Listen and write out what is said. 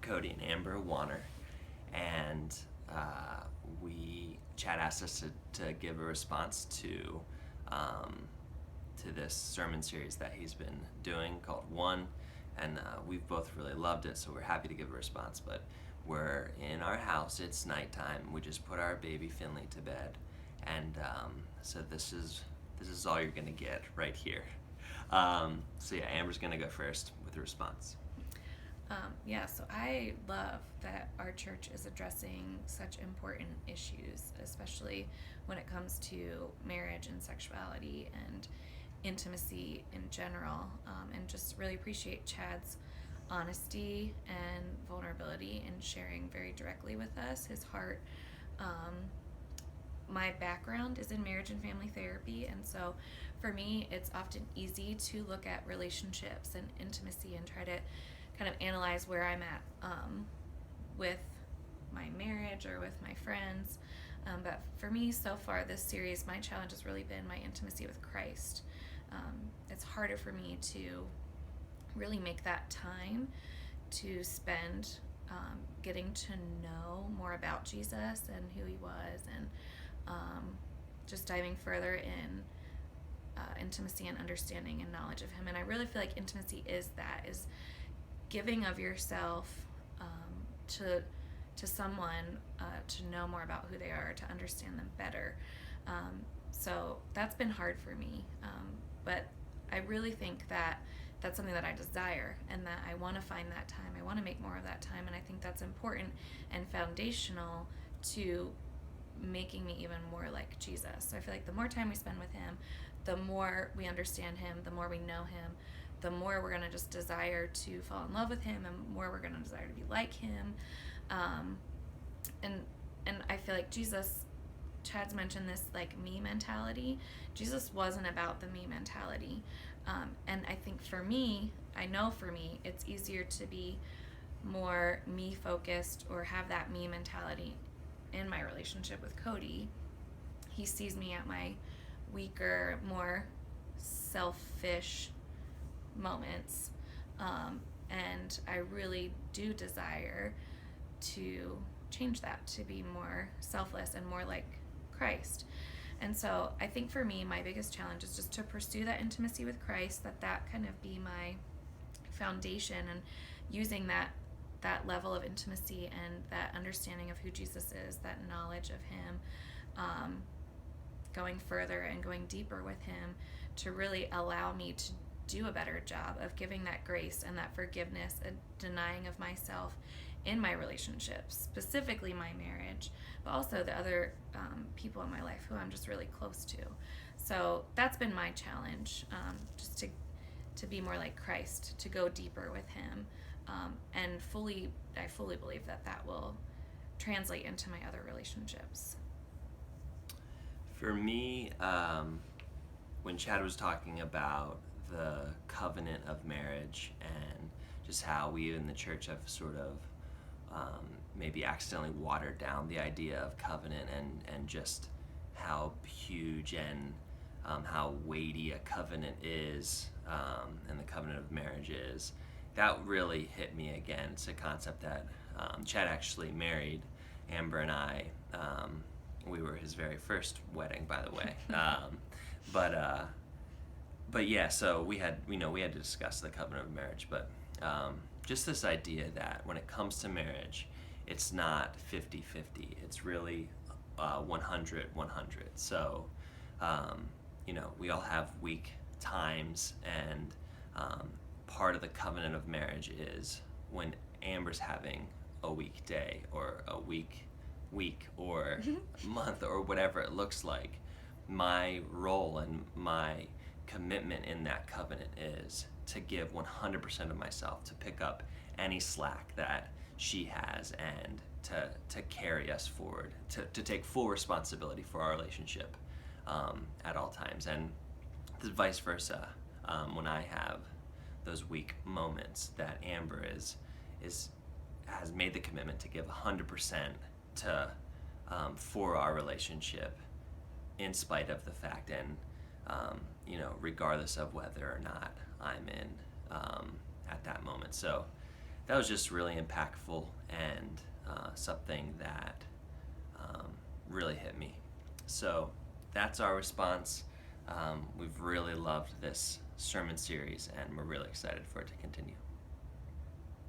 Cody and Amber Wanner, and Chad asked us to give a response to this sermon series that he's been doing called One, and we've both really loved it, so we're happy to give a response. But we're in our house, it's nighttime, we just put our baby Finley to bed, and so this is all you're gonna get right here. So yeah, Amber's gonna go first with a response. So I love that our church is addressing such important issues, especially when it comes to marriage and sexuality and intimacy in general, and just really appreciate Chad's honesty and vulnerability in sharing very directly with us his heart. My background is in marriage and family therapy, and so for me it's often easy to look at relationships and intimacy and try to kind of analyze where I'm at with my marriage or with my friends. But for me, so far this series, my challenge has really been my intimacy with Christ. It's harder for me to really make that time to spend getting to know more about Jesus and who he was, and just diving further in intimacy and understanding and knowledge of him. And I really feel like intimacy is giving of yourself to someone, to know more about who they are, to understand them better. So that's been hard for me, but I really think that that's something that I desire, and that I want to find that time. I want to make more of that time, and I think that's important and foundational to making me even more like Jesus. So I feel like the more time we spend with him, the more we understand him, the more we know him, the more we're going to just desire to fall in love with him, and more we're going to desire to be like him. And I feel like Jesus, Chad's mentioned this like me mentality. Jesus wasn't about the me mentality. And I think for me, it's easier to be more me focused or have that me mentality in my relationship with Cody. He sees me at my weaker, more selfish moments, and I really do desire to change that, to be more selfless and more like Christ. And so I think for me, my biggest challenge is just to pursue that intimacy with Christ, that kind of be my foundation, and using that level of intimacy and that understanding of who Jesus is, that knowledge of him, going further and going deeper with him, to really allow me to do a better job of giving that grace and that forgiveness and denying of myself in my relationships, specifically my marriage, but also the other people in my life who I'm just really close to. So that's been my challenge, just to be more like Christ, to go deeper with him, and I fully believe that will translate into my other relationships. For me, when Chad was talking about the covenant of marriage and just how we in the church have sort of maybe accidentally watered down the idea of covenant, and just how huge and how weighty a covenant is, and the covenant of marriage is, that really hit me again. It's a concept that Chad actually married Amber and I. We were his very first wedding, by the way. But yeah, so we had to discuss the covenant of marriage, but just this idea that when it comes to marriage, it's not 50-50, it's really 100-100. So we all have weak times, and part of the covenant of marriage is when Amber's having a weak day or a week or month or whatever it looks like, my role and my commitment in that covenant is to give 100% of myself, to pick up any slack that she has, and to carry us forward, to take full responsibility for our relationship at all times, and vice versa. When I have those weak moments, that Amber has made the commitment to give 100% to for our relationship, in spite of the fact, and regardless of whether or not I'm in at that moment. So that was just really impactful and something that really hit me. So that's our response. We've really loved this sermon series, and we're really excited for it to continue.